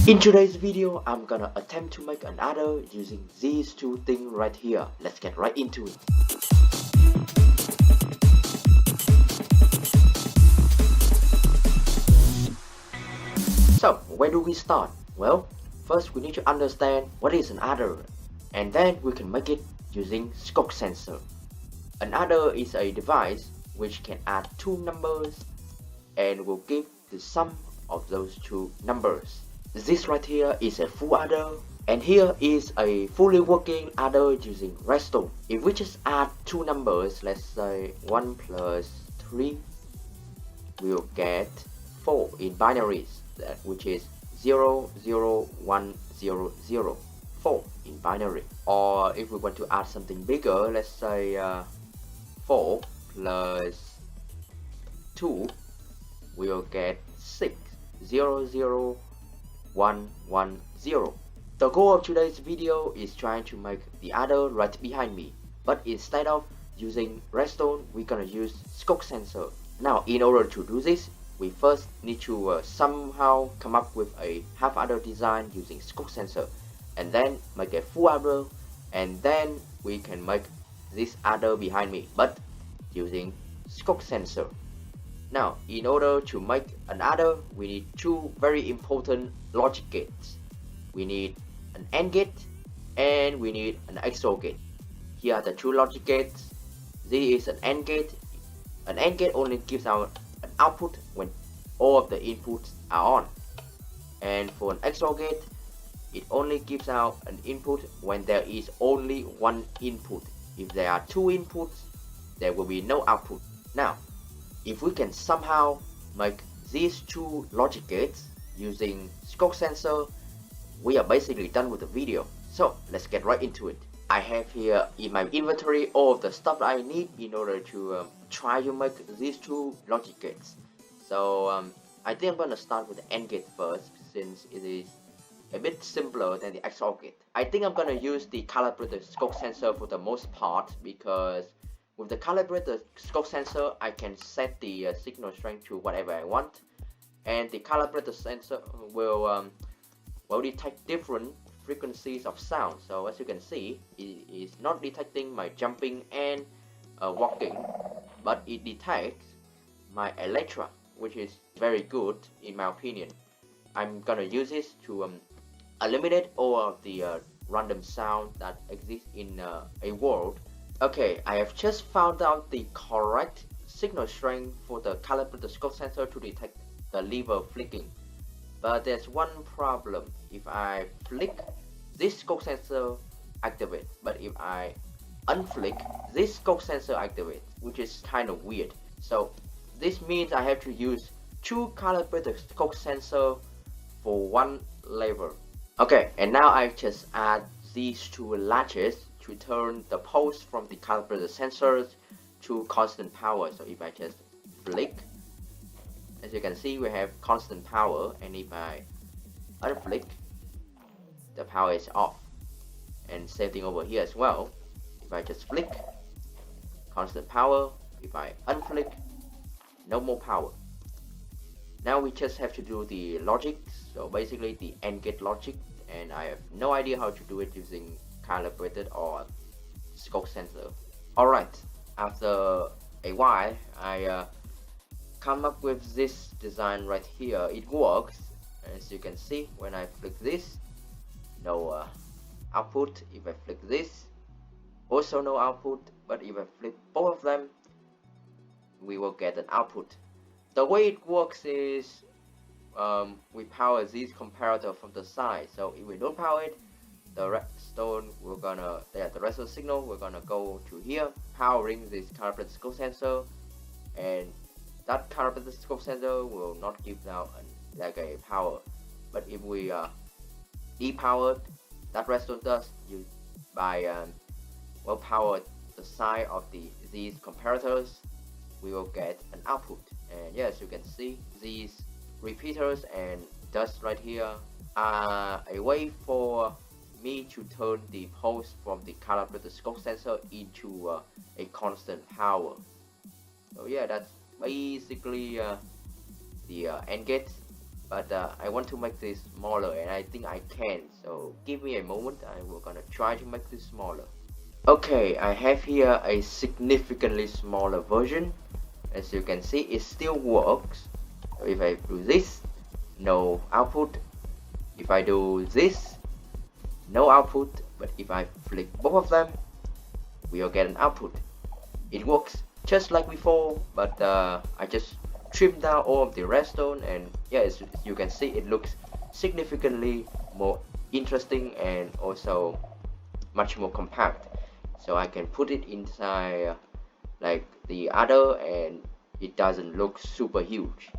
In today's video, I'm gonna attempt to make an adder using these two things right here. Let's get right into it. So, where do we start? Well, first we need to understand what is an adder, and then we can make it using Sculk sensor. An adder is a device which can add two numbers and will give the sum of those two numbers. This right here is a full adder, and here is a fully working adder using redstone. If we just add two numbers, let's say 1 plus 3, we'll get 4 in binaries, which is 0, 0, 1, 0, 0, 4 in binary. Or if we want to add something bigger, let's say 4 plus 2, we'll get 6, 0, 0, 1, 1, 0. The goal of today's video is trying to make the adder right behind me, but instead of using redstone, we're gonna use Sculk sensor. Now, in order to do this, we first need to somehow come up with a half adder design using Sculk sensor, and then make a full adder, and then we can make this adder behind me, but using Sculk sensor. Now, in order to make an adder, we need two very important logic gates. We need an AND gate and we need an XOR gate. Here are the two logic gates. This is an AND gate. An AND gate only gives out an output when all of the inputs are on. And for an XOR gate, it only gives out an input when there is only one input. If there are two inputs, there will be no output. Now, if we can somehow make these two logic gates using Sculk sensor, we are basically done with the video. So let's get right into it. I have here in my inventory all of the stuff I need in order to try to make these two logic gates. So I think I'm gonna start with the AND gate first, since it is a bit simpler than the XOR gate. I think I'm gonna use the calibrated Sculk sensor for the most part, because with the calibrated Sculk sensor, I can set the signal strength to whatever I want, and the calibrated sensor will detect different frequencies of sound. So as you can see, it is not detecting my jumping and walking, but it detects my elytra, which is very good in my opinion. I'm gonna use this to eliminate all of the random sound that exists in a world. Okay, I have just found out the correct signal strength for the calibrated Sculk sensor to detect the lever flicking. But there's one problem. If I flick, this Sculk sensor activates, but if I unflick, this Sculk sensor activates, which is kind of weird. So this means I have to use two calibrated Sculk sensor for one lever. Okay, and now I just add these two latches to turn the pulse from the calibrated sensors to constant power. So if I just flick, as you can see, we have constant power, and if I unflick, the power is off. And same thing over here as well. If I just flick, constant power. If I unflick, no more power. Now we just have to do the logic, so basically the AND gate logic, and I have no idea how to do it using calibrated or Sculk sensor. Alright, after a while, I come up with this design right here. It works, as you can see. When I flick this, no output. If I flick this, also no output. But if I flick both of them, we will get an output. The way it works is we power this comparator from the side. So if we don't power it, the redstone the redstone signal we're gonna go to here, powering this calibrated Sculk sensor, and that calibrated Sculk sensor will not give out like a power. But if we depower that redstone does, by power the side of these comparators, we will get an output. And yes, you can see these repeaters and dust right here are a way for me to turn the pulse from the calibrated Sculk sensor into a constant power. So yeah, that's basically the AND gate. but I want to make this smaller, and I think I can. So give me a moment. I will gonna try to make this smaller. Okay, I have here a significantly smaller version. As you can see, it still works. So if I do this, no output. If I do this, no output. But if I flick both of them, we'll get an output. It works just like before, but I just trimmed down all of the redstone, and yeah, as you can see, it looks significantly more interesting and also much more compact. So I can put it inside like the other, and it doesn't look super huge.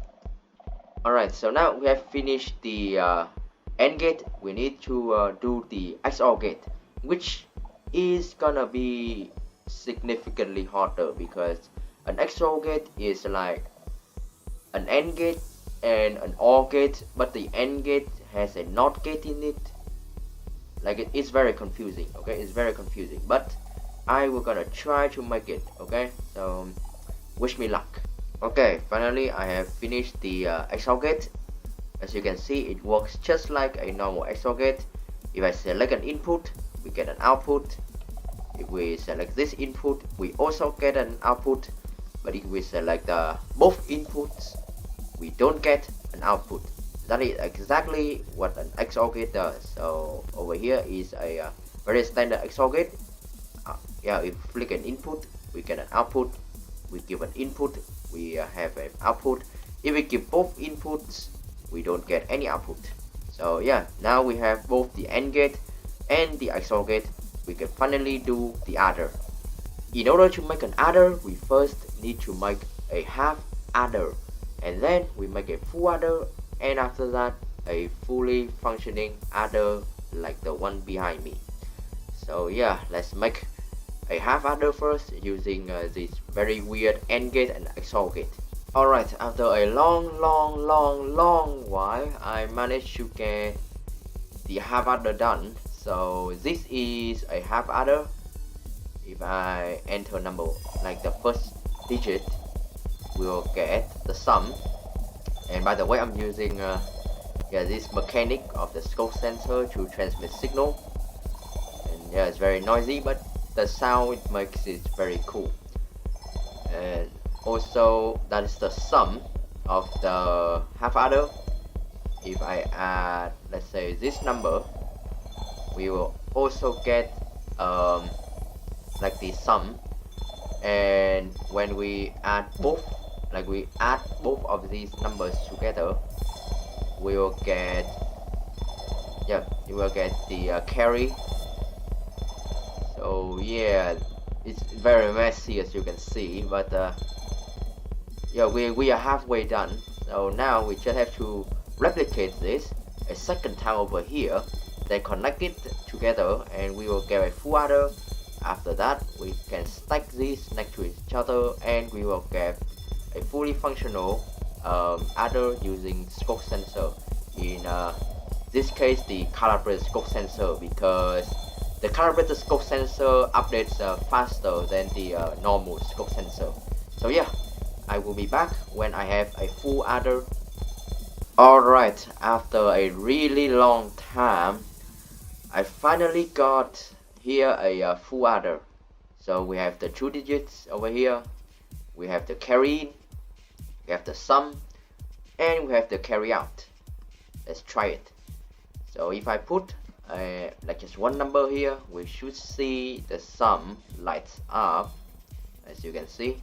Alright, so now we have finished the AND gate. We need to do the XOR gate, which is gonna be significantly harder because an XOR gate is like an AND gate and an OR gate, but the AND gate has a NOT gate in it. Like it's very confusing. Okay, it's very confusing, but I will gonna try to make it. Okay, so wish me luck. Okay, finally I have finished the XOR gate. As you can see, it works just like a normal XOR gate. If I select an input, we get an output. If we select this input, we also get an output. But if we select both inputs, we don't get an output. That is exactly what an XOR gate does. So over here is a very standard XOR gate. Yeah, if we flick an input, we get an output. We give an input, we have an output. If we give both inputs, we don't get any output. So yeah, now we have both the AND gate and the XOR gate. We can finally do the adder. In order to make an adder, we first need to make a half adder, and then we make a full adder, and after that a fully functioning adder like the one behind me. So yeah, let's make a half adder first using this very weird AND gate and XOR gate. Alright, after a long while, I managed to get the half adder done. So this is a half adder. If I enter number like the first digit, we'll get the sum. And by the way, I'm using yeah, this mechanic of the Sculk sensor to transmit signal. And yeah, it's very noisy, but the sound it makes is very cool. And also that is the sum of the half adder. If I add, let's say, this number, we will also get like the sum. And when we add both, like we add both of these numbers together, we will get, yeah, you will get the carry. So yeah, it's very messy as you can see, but yeah, we are halfway done. So now we just have to replicate this a second time over here, then connect it together, and we will get a full adder. After that, we can stack these next to each other, and we will get a fully functional adder using Sculk sensor. In this case, the calibrated Sculk sensor, because the calibrated Sculk sensor updates faster than the normal Sculk sensor. So yeah, I will be back when I have a full adder. Alright, after a really long time, I finally got here a full adder. So we have the 2 digits over here, we have the carry in, we have the sum, and we have the carry out. Let's try it. So if I put like just one number here, we should see the sum lights up, as you can see.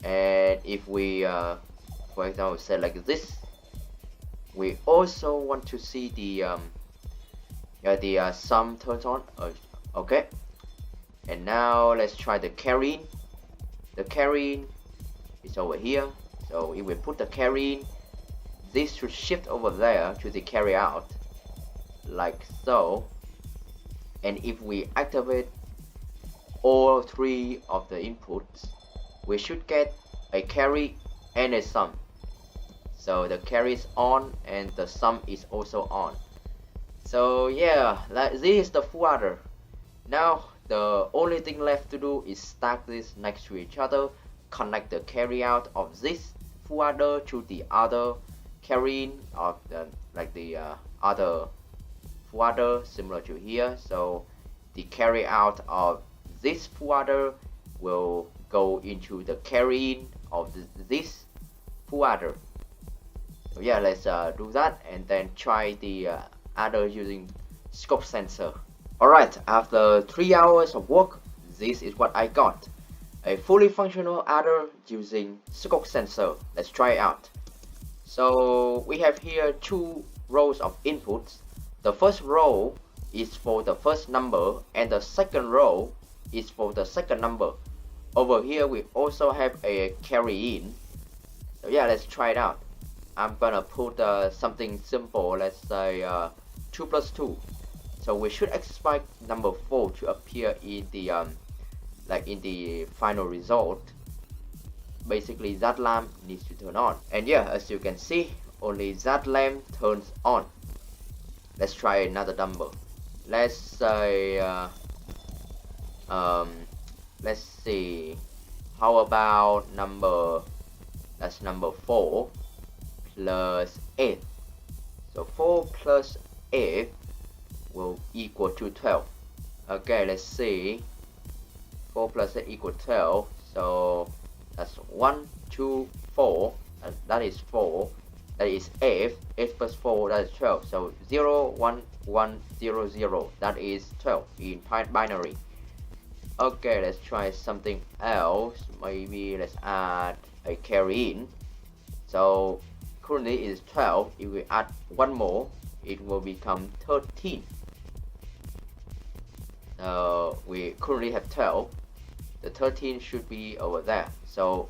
And if we for example say like this, we also want to see the sum turns on. Okay, and now let's try the carry in. The carry in is over here. So if we put the carry in, this should shift over there to the carry out, like so. And if we activate all 3 of the inputs, we should get a carry and a sum. So the carry is on and the sum is also on. So yeah, this is the full adder. Now the only thing left to do is stack this next to each other, connect the carry out of this full adder to the other carrying of the other full adder similar to here. So the carry out of this full adder will go into the carrying of this full adder. So yeah, let's do that and then try the adder using Sculk sensor. Alright, after 3 hours of work, this is what I got. A fully functional adder using Sculk sensor. Let's try it out. So we have here 2 rows of inputs. The first row is for the first number and the second row is for the second number. Over here we also have a carry in. So yeah, let's try it out. I'm gonna put something simple, let's say 2 plus 2. So we should expect number 4 to appear in the in the final result. Basically that lamp needs to turn on, and yeah, as you can see, only that lamp turns on. Let's try another number. Let's say let's see, how about number 4 plus 8. So 4 plus 8 will equal to 12. Okay, let's see, 4 plus 8 equal 12. So that's 1, 2, 4, and that is 4. That is 8. 8 plus 4, that is 12. So 0, 1, 1, 0, 0. That is 12 in binary. Okay, let's try something else. Maybe let's add a carry in. So currently it is 12. If we add one more, it will become 13. We currently have 12. The 13 should be over there. So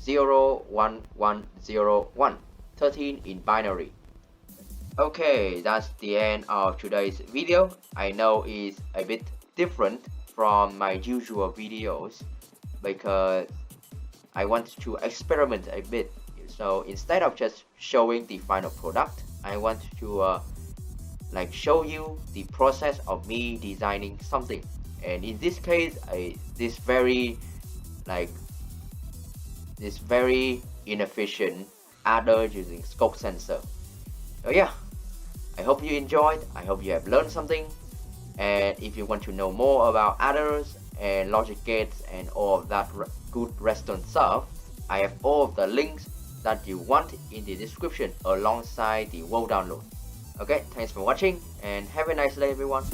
0, 1, 1, 0, 1. 13 in binary. Okay, that's the end of today's video. I know it's a bit different from my usual videos because I want to experiment a bit. So instead of just showing the final product, I want to show you the process of me designing something. And in this case, this very inefficient adder using Sculk sensor. So yeah, I hope you enjoyed. I hope you have learned something. And if you want to know more about adders and logic gates and all of that good redstone stuff, I have all of the links that you want in the description alongside the world download. Okay, thanks for watching and have a nice day everyone.